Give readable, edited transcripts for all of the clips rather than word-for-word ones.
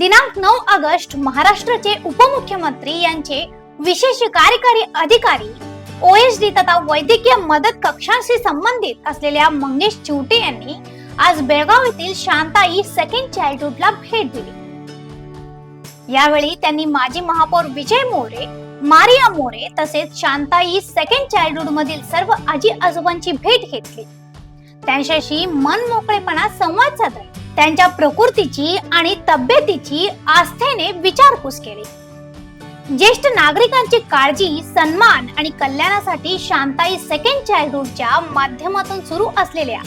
दिनांक 9 ऑगस्ट महाराष्ट्राचे उपमुख्यमंत्री यांचे विशेष कार्यकारी अधिकारी ओएसडी तथा वैद्यकीय मदत कक्षांशी संबंधित असलेल्या मंगेश चिवटे यांनी आज बेळगाव येथील शांताई सेकंड चाइल्डहुडला भेट दिली। यावेळी त्यांनी माजी महापौर विजय मोरे, मारिया मोरे तसेच शांताई सेकंड चाइल्डहुड मधील सर्व आजी आजोबांची भेट घेतली। त्यांच्याशी मन मोकळेपणा संवाद साधला। त्यांच्या प्रकृतीची आणि तब्येतीची आस्थेने विचारपूस केली। ज्येष्ठ नागरिकांची काळजी, सन्मान आणि कल्याणासाठी शांताई सेकंड चाइल्डहुडच्या माध्यमातून सुरू असलेल्या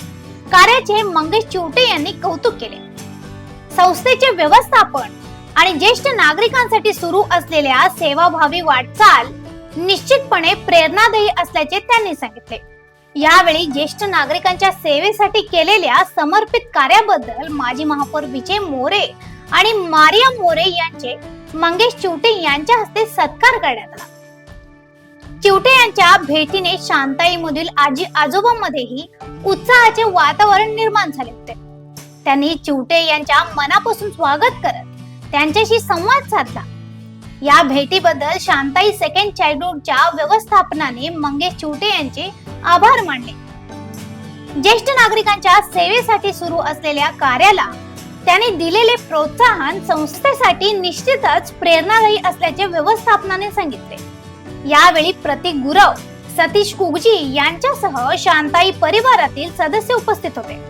कार्याचे मंगेश चिवटे यांनी कौतुक केले। संस्थेचे व्यवस्थापन आणि ज्येष्ठ नागरिकांसाठी सुरू असलेल्या सेवाभावी वाटचाल निश्चितपणे प्रेरणादायी असल्याचे त्यांनी सांगितले। यावेळी ज्येष्ठ नागरिकांच्या सेवेसाठी केलेल्या समर्पित कार्याबद्दल माजी महापौर विजय मोरे आणि मारिया मोरे यांचे मंगेश चिवटे यांच्या हस्ते सत्कार करण्यात आला। चिवटे यांच्या भेटीने शांताईमधील आजी आजोबांमध्येही उत्साहाचे वातावरण निर्माण झाले होते। त्यांनी चिवटे यांच्या मनापासून स्वागत करत त्यांच्याशी संवाद साधला। या भेटीबद्दल शांताई सेकंड चाइल्डहुडच्या व्यवस्थापनाने मंगेश चिवटे यांचे आभार मानले। ज्येष्ठ नागरिकांच्या सेवेसाठी सुरू असलेल्या कार्याला त्यांनी दिलेले प्रोत्साहन संस्थेसाठी निश्चितच प्रेरणादायी असल्याचे व्यवस्थापनाने सांगितले। यावेळी प्रतीक गुरव, सतीश कुगजी यांच्यासह शांताई परिवारातील सदस्य उपस्थित होते।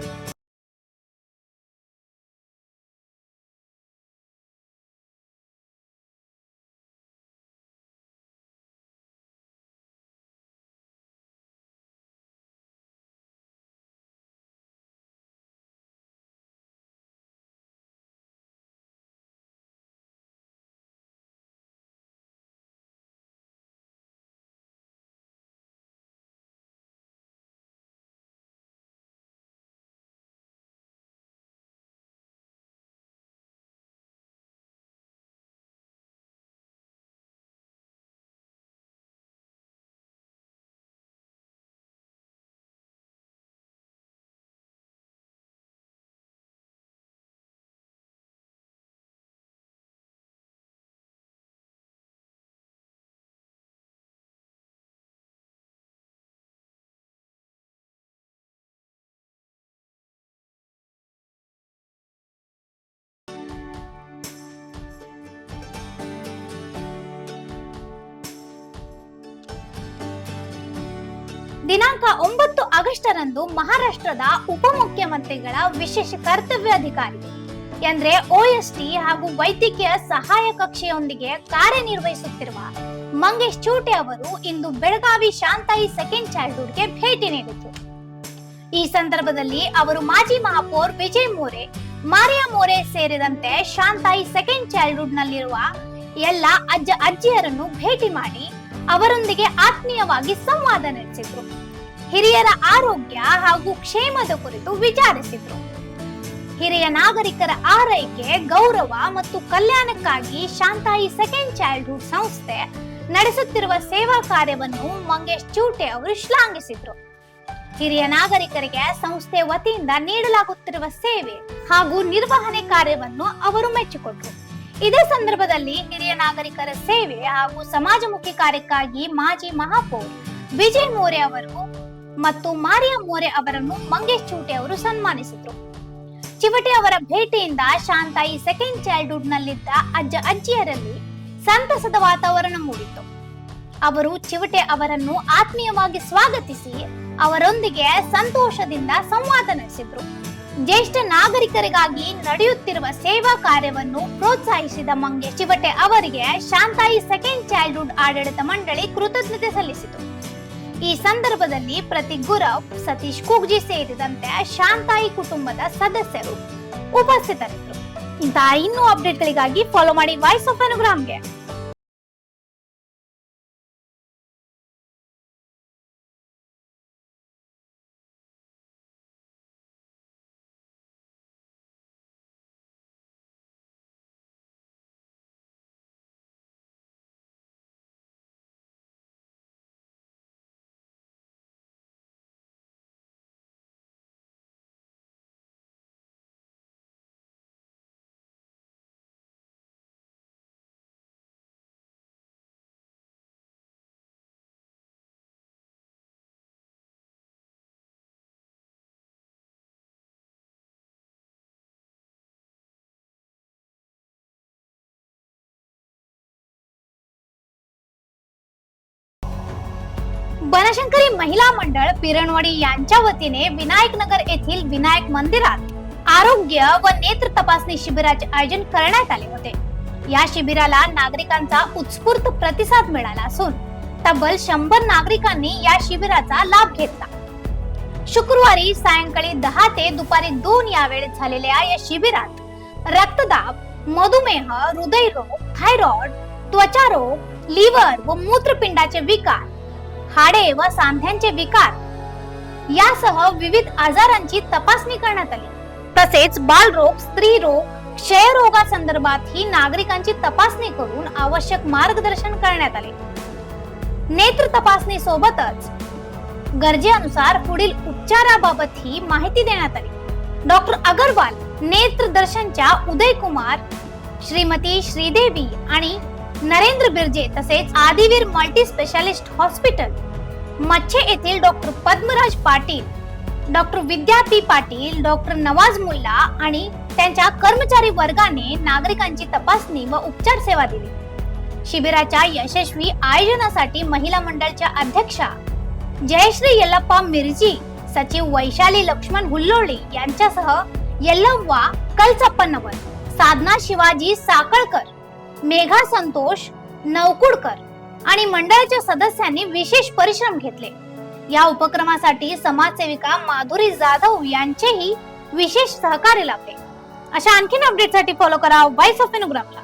ದಿನಾಂಕ 9 ಆಗಸ್ಟರಂದು ಮಹಾರಾಷ್ಟ್ರದ ಉಪಮುಖ್ಯಮಂತ್ರಿಗಳ ವಿಶೇಷ ಕರ್ತವ್ಯಾಧಿಕಾರಿ ಎಂದರೆ ಓಎಸ್ಟಿ ಹಾಗೂ ವೈದ್ಯಕೀಯ ಸಹಾಯ ಕಕ್ಷೆಯೊಂದಿಗೆ ಕಾರ್ಯನಿರ್ವಹಿಸುತ್ತಿರುವ ಮಂಗೇಶ್ ಚಿವಟೆ ಅವರು ಇಂದು ಬೆಳಗಾವಿ ಶಾಂತಾಯಿ ಸೆಕೆಂಡ್ ಚಾइल्डहुडಗೆ ಭೇಟಿ ನೀಡಿದರು। ಈ ಸಂದರ್ಭದಲ್ಲಿ ಅವರು ಮಾಜಿ ಮಹಾಪೌರ್ ವಿಜಯ್ ಮೋರೆ, ಮಾರಿಯಾ ಮೋರೆ ಸೇರಿದಂತೆ ಶಾಂತಾಯಿ ಸೆಕೆಂಡ್ ಚಾइल्डहुडನಲ್ಲಿರುವ ಎಲ್ಲ ಅಜ್ಜ ಅಜ್ಜಿಯರನ್ನು ಭೇಟಿ ಮಾಡಿ ಅವರೊಂದಿಗೆ ಆತ್ಮೀಯವಾಗಿ ಸಂವಾದ ನಡೆಸಿದ್ರು। ಹಿರಿಯರ ಆರೋಗ್ಯ ಹಾಗೂ ಕ್ಷೇಮದ ಕುರಿತು ವಿಚಾರಿಸಿದ್ರು। ಹಿರಿಯ ನಾಗರಿಕರ ಆರೈಕೆ, ಗೌರವ ಮತ್ತು ಕಲ್ಯಾಣಕ್ಕಾಗಿ ಶಾಂತಾಯಿ ಸೆಕೆಂಡ್ ಚಾइल्डहुड ಸಂಸ್ಥೆ ನಡೆಸುತ್ತಿರುವ ಸೇವಾ ಕಾರ್ಯವನ್ನು ಮಂಗೇಶ್ ಚಿವಟೆ ಅವರು ಶ್ಲಾಘಿಸಿದ್ರು। ಹಿರಿಯ ನಾಗರಿಕರಿಗೆ ಸಂಸ್ಥೆ ವತಿಯಿಂದ ನೀಡಲಾಗುತ್ತಿರುವ ಸೇವೆ ಹಾಗೂ ನಿರ್ವಹಣೆ ಕಾರ್ಯವನ್ನು ಅವರು ಮೆಚ್ಚಿಕೊಂಡರು। ಇದೇ ಸಂದರ್ಭದಲ್ಲಿ ಹಿರಿಯ ನಾಗರಿಕರ ಸೇವೆ ಹಾಗೂ ಸಮಾಜಮುಖಿ ಕಾರ್ಯಕ್ಕಾಗಿ ಮಾಜಿ ಮಹಾಪೌರ್ ವಿಜಯ್ ಮೋರೆ ಅವರು ಮತ್ತು ಮಾರಿಯಾ ಮೋರೆ ಅವರನ್ನು ಮಂಗೇಶ್ ಚಿವಟೆ ಅವರು ಸನ್ಮಾನಿಸಿದರು। ಚಿವಟೆ ಅವರ ಭೇಟಿಯಿಂದ ಶಾಂತಾಯಿ ಸೆಕೆಂಡ್ ಚಾइल्डहुडನಲ್ಲಿದ್ದ ಅಜ್ಜ ಅಜ್ಜಿಯರಲ್ಲಿ ಸಂತಸದ ವಾತಾವರಣ ಮೂಡಿತು। ಅವರು ಚಿವಟೆ ಅವರನ್ನು ಆತ್ಮೀಯವಾಗಿ ಸ್ವಾಗತಿಸಿ ಅವರೊಂದಿಗೆ ಸಂತೋಷದಿಂದ ಸಂವಾದ ನಡೆಸಿದರು। ಜ್ಯೇಷ್ಠ ನಾಗರಿಕರಿಗಾಗಿ ನಡೆಯುತ್ತಿರುವ ಸೇವಾ ಕಾರ್ಯವನ್ನು ಪ್ರೋತ್ಸಾಹಿಸಿದ ಮಂಗೇಶ್ ಚಿವಟೆ ಅವರಿಗೆ ಶಾಂತಾಯಿ ಸೆಕೆಂಡ್ ಚಾइल्डहुड ಆಡಳಿತ ಮಂಡಳಿ ಕೃತಜ್ಞತೆ ಸಲ್ಲಿಸಿತು। ಈ ಸಂದರ್ಭದಲ್ಲಿ ಪ್ರತೀಕ್ ಗುರವ್, ಸತೀಶ್ ಕುಗ್ಜಿ ಸೇರಿದಂತೆ ಶಾಂತಾಯಿ ಕುಟುಂಬದ ಸದಸ್ಯರು ಉಪಸ್ಥಿತರಿದ್ದರು। ಇಂತಹ ಇನ್ನೂ ಅಪ್ಡೇಟ್ಗಳಿಗಾಗಿ ಫಾಲೋ ಮಾಡಿ ವಾಯ್ಸ್ ಆಫ್ ಅನುಗ್ರಾಮ್ಗೆ। बनशंकरी महिला मंडळ पिरणवाडी यांच्या वतीने विनायक नगर येथील विनायक मंदिरात आरोग्य व नेत्र तपासणी शिबिराचे आयोजन करण्यात आले होते। या शिबिराला नागरिकांचा उत्स्फूर्त प्रतिसाद मिळाला असून तब्बल 100 नागरिकांनी या शिबिराचा लाभ घेतला। शुक्रवारी सायंकाळी 10 ते दुपारी 2 या वेळेत झालेल्या या शिबिरात रक्तदाब, मधुमेह, हृदयरोग, थायरॉइड, त्वचारोग, लिव्हर व मूत्रपिंडाचे विकार, हाडे व सांध्यांचे विकार यासह विविध आजारांची तपासणी करण्यात आली। तसेच बालरोग, स्त्रीरोग, क्षयरोगासंदर्भातही नागरिकांची तपासणी करून आवश्यक मार्गदर्शन करण्यात आले। नेत्र तपासणी सोबतच गरजेनुसार पुढील उपचाराबाबतही माहिती देण्यात आली। डॉक्टर अगरवाल, नेत्र दर्शनच्या उदय कुमार, श्रीमती श्रीदेवी आणि नरेंद्र बिर्जे तसेच आदिवीर मल्टी स्पेशालिस्ट हॉस्पिटल मच्छे येथील डॉक्टर पद्मराज पाटील, डॉक्टर विद्या पी पाटील, डॉक्टर नवाज मुल्ला आणि त्यांच्या कर्मचारी वर्गाने नागरिकांची तपासणी व उपचार सेवा दिली। शिबिराच्या यशस्वी आयोजनासाठी महिला मंडळाच्या अध्यक्षा जयश्री यल्लप्पा मिर्जी, सचिव वैशाली लक्ष्मण हुल्लोळी यांच्यासह यल्लव्वा कलचप्पनवर, साधना शिवाजी साकळकर, मेघा संतोष नवकुडकर आणि मंडळाच्या सदस्यांनी विशेष परिश्रम घेतले। या उपक्रमासाठी समाजसेविका माधुरी जाधव यांचेही विशेष सहकार्य लाभले। अशा आणखीन अपडेटसाठी फॉलो करा व्हॉइस ऑफ फेनोग्राफला।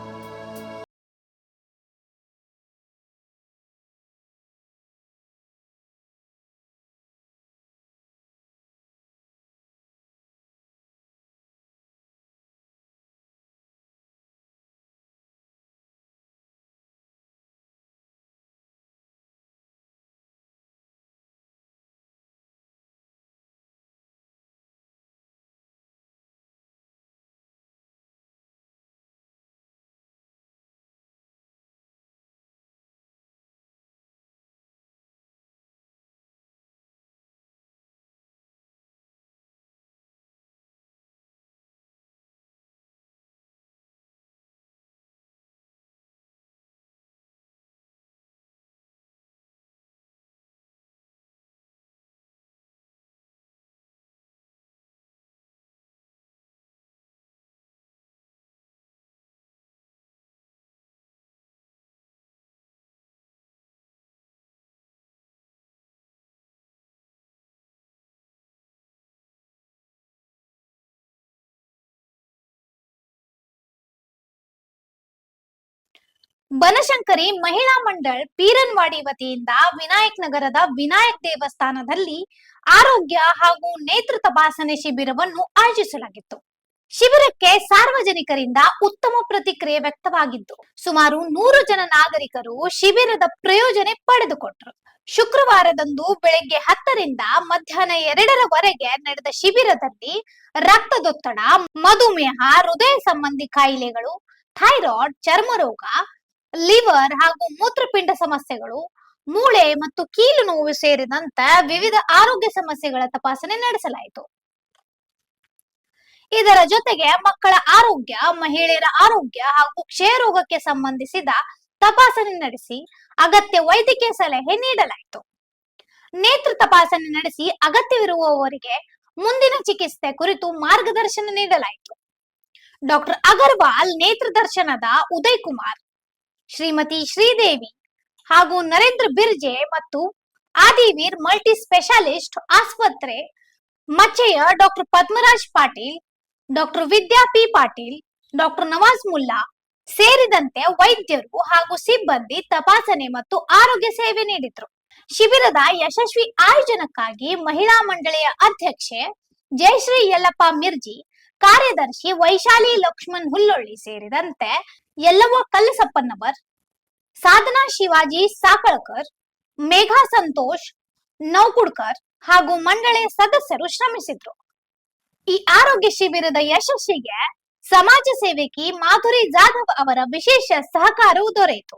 ಬನಶಂಕರಿ ಮಹಿಳಾ ಮಂಡಳ ಪೀರನ್ವಾಡಿ ವತಿಯಿಂದ ವಿನಾಯಕ್ ನಗರದ ವಿನಾಯಕ್ ದೇವಸ್ಥಾನದಲ್ಲಿ ಆರೋಗ್ಯ ಹಾಗೂ ನೇತ್ರ ತಪಾಸಣೆ ಶಿಬಿರವನ್ನು ಆಯೋಜಿಸಲಾಗಿತ್ತು। ಶಿಬಿರಕ್ಕೆ ಸಾರ್ವಜನಿಕರಿಂದ ಉತ್ತಮ ಪ್ರತಿಕ್ರಿಯೆ ವ್ಯಕ್ತವಾಗಿದ್ದು ಸುಮಾರು 100 ಜನ ನಾಗರಿಕರು ಶಿಬಿರದ ಪ್ರಯೋಜನ ಪಡೆದುಕೊಂಡರು। ಶುಕ್ರವಾರದಂದು ಬೆಳಗ್ಗೆ 10 ರಿಂದ ಮಧ್ಯಾಹ್ನ 2ರವರೆಗೆ ನಡೆದ ಶಿಬಿರದಲ್ಲಿ ರಕ್ತದೊತ್ತಡ, ಮಧುಮೇಹ, ಹೃದಯ ಸಂಬಂಧಿ ಕಾಯಿಲೆಗಳು, ಥೈರಾಯ್ಡ್, ಚರ್ಮರೋಗ, ಲಿವರ್ ಹಾಗೂ ಮೂತ್ರಪಿಂಡ ಸಮಸ್ಯೆಗಳು, ಮೂಳೆ ಮತ್ತು ಕೀಲು ನೋವು ಸೇರಿದಂತೆ ವಿವಿಧ ಆರೋಗ್ಯ ಸಮಸ್ಯೆಗಳ ತಪಾಸಣೆ ನಡೆಸಲಾಯಿತು। ಇದರ ಜೊತೆಗೆ ಮಕ್ಕಳ ಆರೋಗ್ಯ, ಮಹಿಳೆಯರ ಆರೋಗ್ಯ ಹಾಗೂ ಕ್ಷಯರೋಗಕ್ಕೆ ಸಂಬಂಧಿಸಿದ ತಪಾಸಣೆ ನಡೆಸಿ ಅಗತ್ಯ ವೈದ್ಯಕೀಯ ಸಲಹೆ ನೀಡಲಾಯಿತು। ನೇತ್ರ ತಪಾಸಣೆ ನಡೆಸಿ ಅಗತ್ಯವಿರುವವರಿಗೆ ಮುಂದಿನ ಚಿಕಿತ್ಸೆ ಕುರಿತು ಮಾರ್ಗದರ್ಶನ ನೀಡಲಾಯಿತು। ಡಾಕ್ಟರ್ ಅಗರ್ವಾಲ್ ನೇತ್ರ ದರ್ಶನದ ಉದಯ್ ಕುಮಾರ್, ಶ್ರೀಮತಿ ಶ್ರೀದೇವಿ ಹಾಗೂ ನರೇಂದ್ರ ಬಿರ್ಜೆ ಮತ್ತು ಆದಿವೀರ್ ಮಲ್ಟಿ ಸ್ಪೆಷಾಲಿಸ್ಟ್ ಆಸ್ಪತ್ರೆ ಮಚ್ಚೆಯ ಡಾಕ್ಟರ್ ಪದ್ಮರಾಜ್ ಪಾಟೀಲ್, ಡಾಕ್ಟರ್ ವಿದ್ಯಾ ಪಿ ಪಾಟೀಲ್, ಡಾಕ್ಟರ್ ನವಾಜ್ ಮುಲ್ಲಾ ಸೇರಿದಂತೆ ವೈದ್ಯರು ಹಾಗೂ ಸಿಬ್ಬಂದಿ ತಪಾಸಣೆ ಮತ್ತು ಆರೋಗ್ಯ ಸೇವೆ ನೀಡಿದ್ರು। ಶಿಬಿರದ ಯಶಸ್ವಿ ಆಯೋಜನಕ್ಕಾಗಿ ಮಹಿಳಾ ಮಂಡಳಿಯ ಅಧ್ಯಕ್ಷೆ ಜಯಶ್ರೀ ಯಲ್ಲಪ್ಪ ಮಿರ್ಜಿ, ಕಾರ್ಯದರ್ಶಿ ವೈಶಾಲಿ ಲಕ್ಷ್ಮಣ್ ಹುಲ್ಲೊಳ್ಳಿ ಸೇರಿದಂತೆ ಯಲ್ಲವ್ವ ಕಲ್ಲಸಪ್ಪನವರ್, ಸಾಧನಾ ಶಿವಾಜಿ ಸಾಕಳಕರ್, ಮೇಘಾ ಸಂತೋಷ್ ನವಕುಡ್ಕರ್ ಹಾಗೂ ಮಂಡಳಿಯ ಸದಸ್ಯರು ಶ್ರಮಿಸಿದ್ರು। ಈ ಆರೋಗ್ಯ ಶಿಬಿರದ ಯಶಸ್ಸಿಗೆ ಸಮಾಜ ಸೇವಕಿ ಮಾಧುರಿ ಜಾಧವ್ ಅವರ ವಿಶೇಷ ಸಹಕಾರವು ದೊರೆಯಿತು।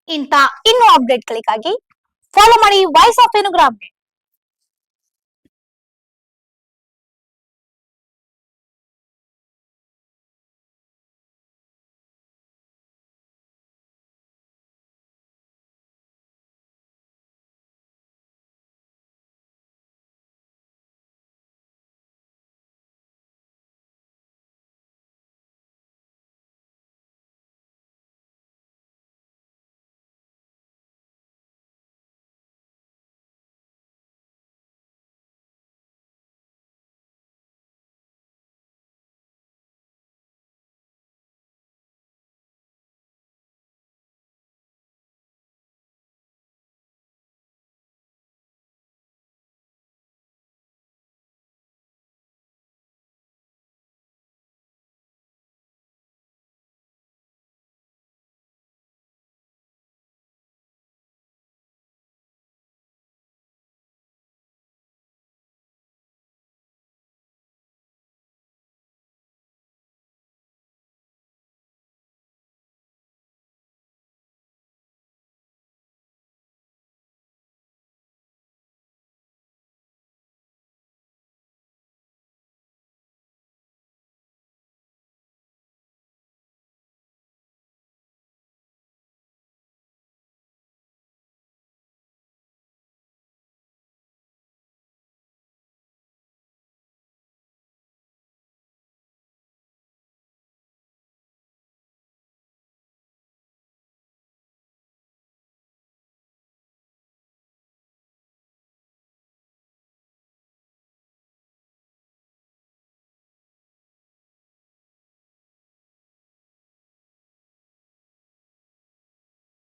ಇಂಥ ಇನ್ನೂ ಅಪ್ಡೇಟ್ಗಳಿಗಾಗಿ ಫಾಲೋ ಮಾಡಿ ವಾಯ್ಸ್ ಆಫ್ ಫೆನೋಗ್ರಾಫ್।